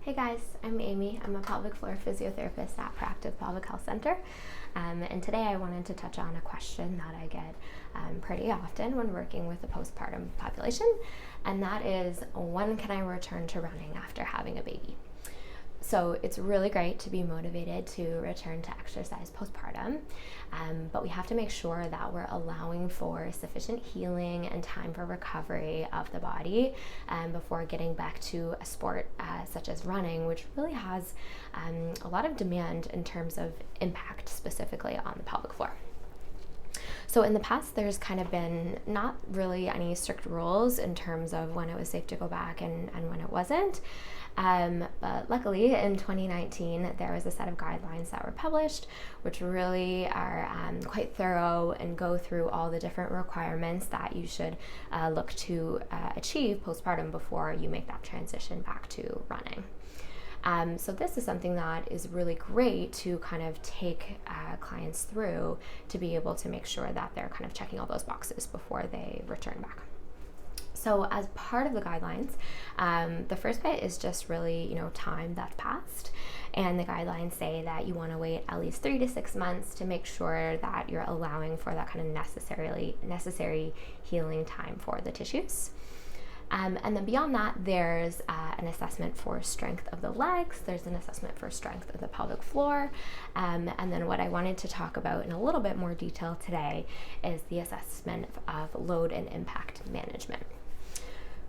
Hey guys, I'm Amy. I'm a pelvic floor physiotherapist at Proactive Pelvic Health Center. And today I wanted to touch on a question that I get pretty often when working with the postpartum population, and that is, when can I return to running after having a baby? So it's really great to be motivated to return to exercise postpartum, but we have to make sure that we're allowing for sufficient healing and time for recovery of the body before getting back to a sport such as running, which really has a lot of demand in terms of impact specifically on the pelvic floor. So in the past, there's kind of been not really any strict rules in terms of when it was safe to go back and when it wasn't. But luckily in 2019, there was a set of guidelines that were published, which really are quite thorough and go through all the different requirements that you should look to achieve postpartum before you make that transition back to running. So this is something that is really great to kind of take clients through to be able to make sure that they're kind of checking all those boxes before they return back. So as part of the guidelines, the first bit is just really, time that passed. And the guidelines say that you want to wait at least 3 to 6 months to make sure that you're allowing for that kind of necessary healing time for the tissues. And then beyond that, there's an assessment for strength of the legs, there's an assessment for strength of the pelvic floor, and then what I wanted to talk about in a little bit more detail today is the assessment of load and impact management.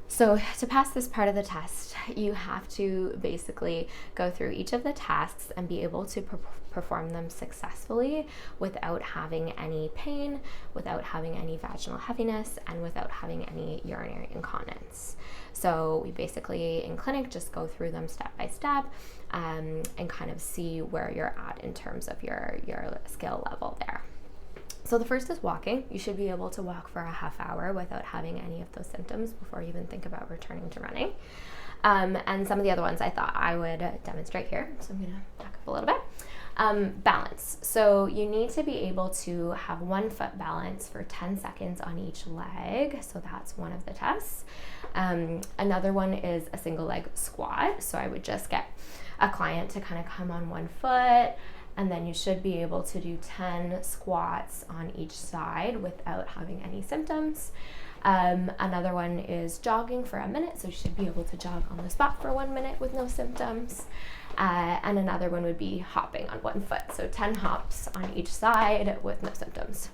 So to pass this part of the test, you have to basically go through each of the tasks and be able to perform them successfully without having any pain, without having any vaginal heaviness, and without having any urinary incontinence. So we basically, in clinic, just go through them step by step and kind of see where you're at in terms of your skill level there. So the first is walking. You should be able to walk for a half hour without having any of those symptoms before you even think about returning to running. And some of the other ones I thought I would demonstrate here. So I'm going to back up a little bit. Balance. So you need to be able to have 1 foot balance for 10 seconds on each leg. So that's one of the tests. Another one is a single leg squat. So I would just get a client to kind of come on 1 foot, and then you should be able to do 10 squats on each side without having any symptoms. Another one is jogging for a minute, so you should be able to jog on the spot for 1 minute with no symptoms. And another one would be hopping on 1 foot, so 10 hops on each side with no symptoms.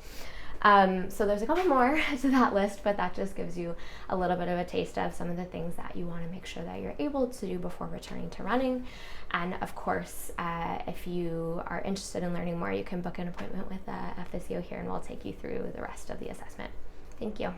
So there's a couple more to that list, but that just gives you a little bit of a taste of some of the things that you want to make sure that you're able to do before returning to running. And of course, if you are interested in learning more, you can book an appointment with a physio here, and we'll take you through the rest of the assessment. Thank you.